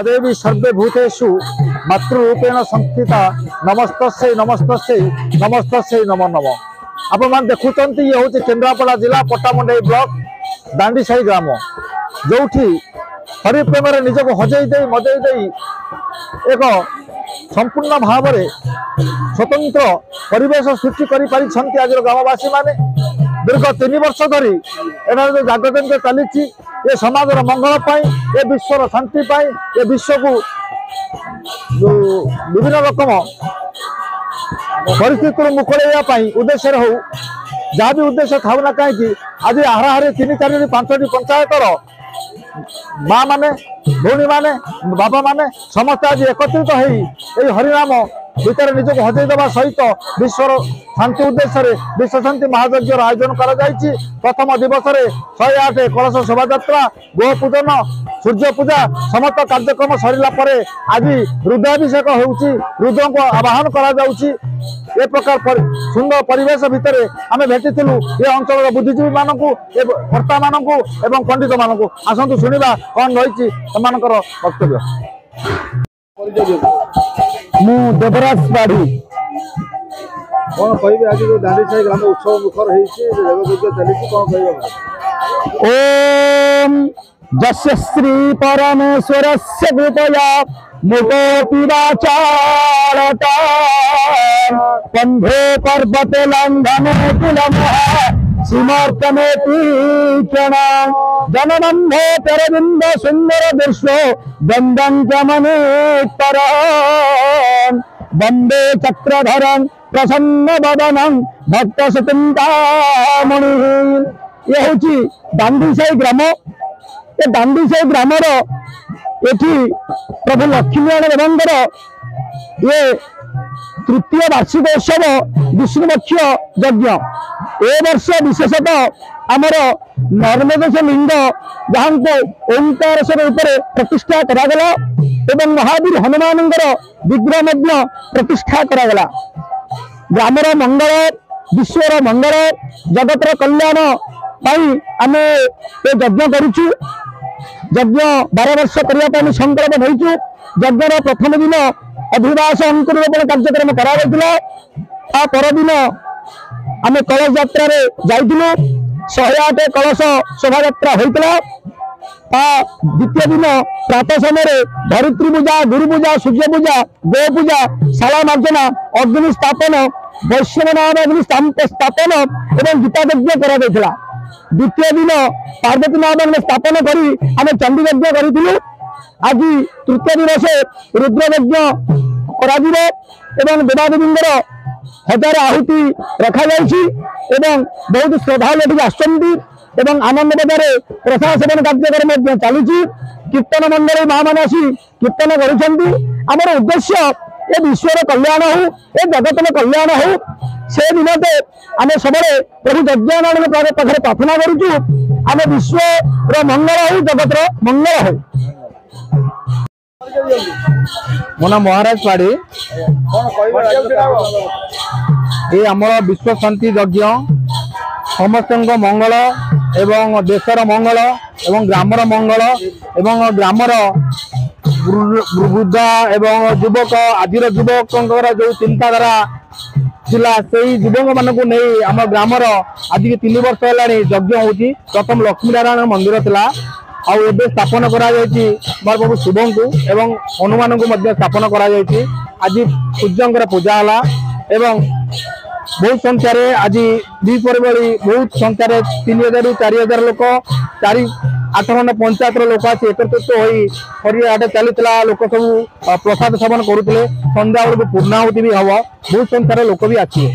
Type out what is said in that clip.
देवी सर्वे भूतेषु मातृरूपेण संस्थिता नमस्तस्यै नमस्तस्यै नमस्तस्यै नमो नमः। आपण मान देखुचंती ये होची केन्द्रापड़ा जिला पट्टामुंडई ब्लॉक दांडीसाही ग्राम जोठी हरिप्रेम निजक हजई दे मजई दे एक संपूर्ण भाव में स्वतंत्र परिवेश सृष्टि कर आज ग्रामवासी माने दीर्घ 3 वर्ष धरी जो जागरण चली ये समाज मंगल ये विश्वर शांति ये विश्व को विभिन्न रकम परिस्थिति मुकुड़ाई उद्देश्य हो जहाँ भी उद्देश्य था ना कहीं आज हाराहारी 3-4-5 पंचायतर माँ माने भौणी माने बाबा माने समस्त आज एकत्रित हो हरिनाम भितर निजक हजई देवा सहित विश्वर शांति उद्देश्य विश्व शांति महायज्ञ आयोजन कर प्रथम दिवस 108 कलश शोभा यात्रा गोह पूजन सूर्य पूजा समस्त कार्यक्रम सरला आज रुद्राभिषेक होउची रुद्र को आवाहन करा प्रकार सुंदर परिवेश भितर आम भेटी ये अंचल बुद्धिजीवी मानू कर्ता मानू एवं पंडित मानू आसतु शुणा कौन रही वक्तव्य। मु देवराज पाढ़ी कौन कह आज जो दांडीसाही ग्राम उत्सव मुखर चली कौन कह ओम जस्य श्री परमेश्वरस्य कृपया मुकोऽपि वाचालता बन्धे पर्वते लंघने किलमः समर्थमेति क्षण जनबन्धे तरबिंद सुंदर दृश्यो दंडं चमनेतर वंदे चक्रधरं प्रसन्न वदनं भक्त सुचिंतामणि। ये हूँ दांडीसाही ग्राम ये दांडीसाही ग्रामर एठी प्रभु लक्ष्मीनारायण देवंकर ये तृतीय वार्षिक उत्सव विष्णुपक्ष यज्ञ ए वर्ष विशेषतः आमर नर्मदेश लिंग जहाँ को ओंकार प्रतिष्ठा करागला एवं महावीर हनुमान विग्रह मध्य प्रतिष्ठा करागला। ग्रामर मंगल विश्वर मंगल जगतर कल्याण आम ये यज्ञ करुचु यज्ञ 12 वर्ष करने संकल्प होइचु। यज्ञर प्रथम दिन अभिवास अंकुरोपण कार्यक्रम करा परदिन आम कलश यात्रा जाइलु 108 कलश शोभा यात्रा होता। द्वितीय दिन प्रातः समय धरित्री पूजा गुरु पूजा सूर्य पूजा गो पूजा शाला मार्जना अग्नि स्थापन वैष्णव नाम अग्नि स्थापन एवं गीता यज्ञ करा। द्वितीय दिन पार्वती नाम स्थापन करी आम चंडी यज्ञ करूँ। आज तृतीय दिवस रुद्र यज्ञ करा देवादेवी 1000 आहुति रखा एवं बहुत श्रद्धा लोग आसुँच आनंद बजार प्रसाद सेवन कार्यक्रम चली कीर्तन मंडल माँ मैंने आसी कीर्तन कर उद्देश्य ये विश्वर कल्याण हो ये जगत कल्याण हो से निमंते आम सब प्रभु यज्ञनारायण पाखे प्रार्थना करुचु आम विश्व मंगल हो जगत मंगल हो। मो नाम महाराज पाढ़ी ये आम विश्व शांति यज्ञ समस्त मंगल एवं देशर मंगल एवं ग्रामर मंगल एवं ग्रामर वृद्ध एवं युवक आज युवक जो चिंताधारा थिला से युवक मान नहीं आम ग्रामर आज 3 वर्ष है यज्ञ होती। प्रथम लक्ष्मीनारायण मंदिर थिला आबे स्थापन प्रभु शिव को एवं हनुमान को स्थापन कर आज सूर्य पूजा है बहुत संख्यार आज द्विपर बेली बहुत संख्यार 3000-4000 लोक 4-8 खंड पंचायत लोक आज एकत्रित हो हरियाट चलता लोक सब प्रसाद सेवन करुले संध्या बेलू पूर्णाहुति भी हम बहुत संख्यार लोक भी आसे।